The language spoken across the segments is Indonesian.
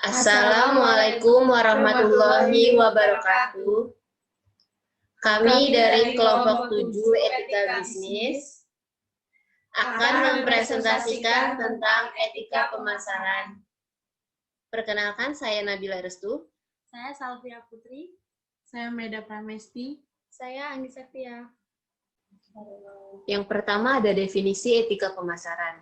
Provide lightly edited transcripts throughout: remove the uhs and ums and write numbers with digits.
Assalamualaikum warahmatullahi wabarakatuh. Kami dari kelompok 7 Etika Bisnis akan mempresentasikan tentang etika pemasaran. Perkenalkan, saya Nabila Restu. Saya Salvia Putri. Saya Meda Pramesti. Saya Andi Septia. Yang pertama ada definisi etika pemasaran.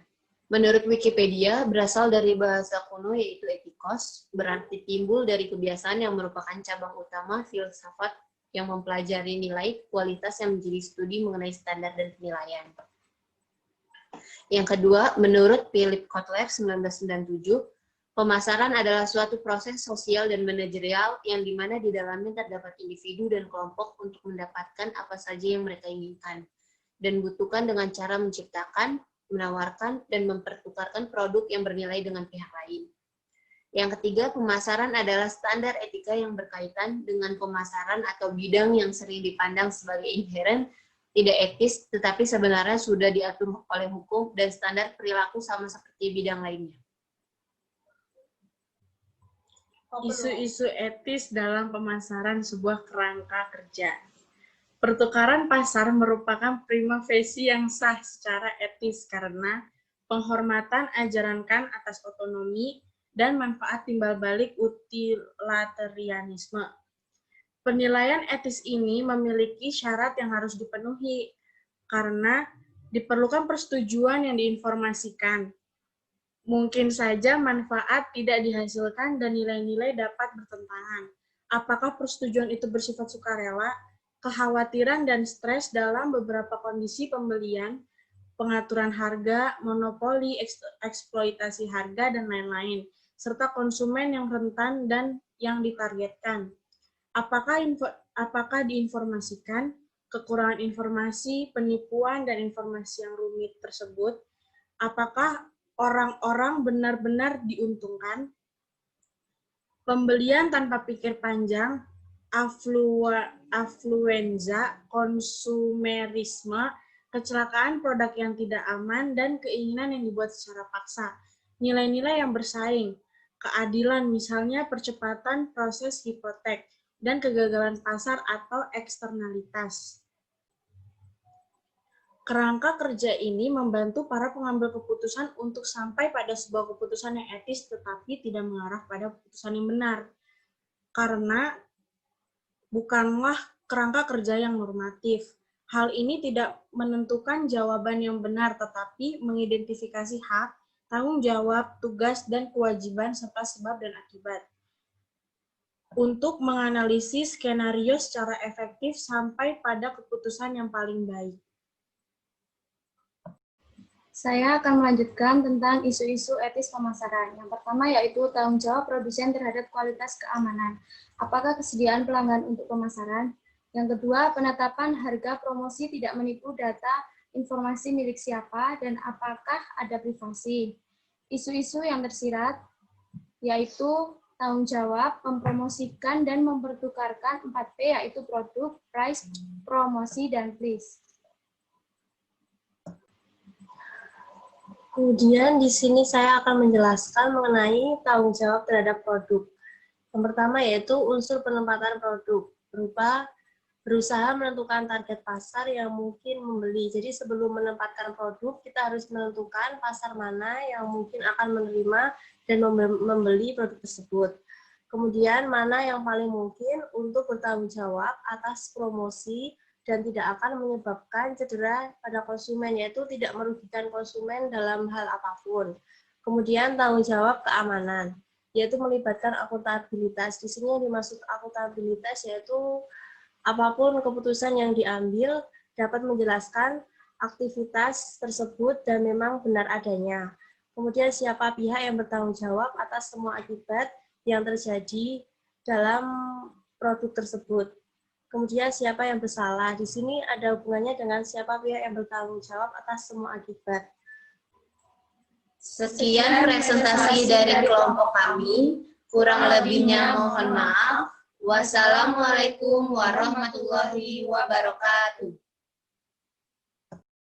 Menurut Wikipedia, berasal dari bahasa kuno yaitu etikos, berarti timbul dari kebiasaan yang merupakan cabang utama filsafat yang mempelajari nilai, kualitas yang menjadi studi mengenai standar dan penilaian. Yang kedua, menurut Philip Kotler 1997, pemasaran adalah suatu proses sosial dan manajerial yang dimana di dalamnya terdapat individu dan kelompok untuk mendapatkan apa saja yang mereka inginkan dan butuhkan dengan cara menciptakan, menawarkan, dan mempertukarkan produk yang bernilai dengan pihak lain. Yang ketiga, pemasaran adalah standar etika yang berkaitan dengan pemasaran atau bidang yang sering dipandang sebagai inheren, tidak etis, tetapi sebenarnya sudah diatur oleh hukum dan standar perilaku sama seperti bidang lainnya. Isu-isu etis dalam pemasaran sebuah kerangka kerja. Pertukaran pasar merupakan prima facie yang sah secara etis karena penghormatan ajarankan atas otonomi dan manfaat timbal balik utilitarianisme. Penilaian etis ini memiliki syarat yang harus dipenuhi karena diperlukan persetujuan yang diinformasikan. Mungkin saja manfaat tidak dihasilkan dan nilai-nilai dapat bertentangan. Apakah persetujuan itu bersifat sukarela? Kekhawatiran dan stres dalam beberapa kondisi pembelian, pengaturan harga, monopoli, eksploitasi harga, dan lain-lain, serta konsumen yang rentan dan yang ditargetkan. Apakah diinformasikan, kekurangan informasi, penipuan, dan informasi yang rumit tersebut? Apakah orang-orang benar-benar diuntungkan? Pembelian tanpa pikir panjang, afluenza, konsumerisme, kecelakaan produk yang tidak aman, dan keinginan yang dibuat secara paksa. Nilai-nilai yang bersaing, keadilan misalnya percepatan proses hipotek, dan kegagalan pasar atau eksternalitas. Kerangka kerja ini membantu para pengambil keputusan untuk sampai pada sebuah keputusan yang etis tetapi tidak mengarah pada keputusan yang benar. Karena bukanlah kerangka kerja yang normatif. Hal ini tidak menentukan jawaban yang benar, tetapi mengidentifikasi hak, tanggung jawab, tugas, dan kewajiban, serta sebab dan akibat. Untuk menganalisis skenario secara efektif sampai pada keputusan yang paling baik. Saya akan melanjutkan tentang isu-isu etis pemasaran. Yang pertama yaitu tanggung jawab produsen terhadap kualitas keamanan. Apakah kesediaan pelanggan untuk pemasaran? Yang kedua, penetapan harga promosi tidak menipu data informasi milik siapa dan apakah ada privasi. Isu-isu yang tersirat yaitu tanggung jawab, mempromosikan dan mempertukarkan 4P yaitu produk, price, promosi, dan please. Kemudian di sini saya akan menjelaskan mengenai tanggung jawab terhadap produk. Yang pertama yaitu unsur penempatan produk, berupa berusaha menentukan target pasar yang mungkin membeli. Jadi sebelum menempatkan produk, kita harus menentukan pasar mana yang mungkin akan menerima dan membeli produk tersebut. Kemudian mana yang paling mungkin untuk bertanggung jawab atas promosi dan tidak akan menyebabkan cedera pada konsumen, yaitu tidak merugikan konsumen dalam hal apapun. Kemudian tanggung jawab keamanan, yaitu melibatkan akuntabilitas. Di sini yang dimaksud akuntabilitas yaitu apapun keputusan yang diambil dapat menjelaskan aktivitas tersebut dan memang benar adanya. Kemudian siapa pihak yang bertanggung jawab atas semua akibat yang terjadi dalam produk tersebut. Kemudian siapa yang bersalah? Di sini ada hubungannya dengan siapa pihak yang bertanggung jawab atas semua akibat. Sekian presentasi dari kelompok kami. Kurang lebihnya mohon maaf. Wassalamualaikum warahmatullahi wabarakatuh.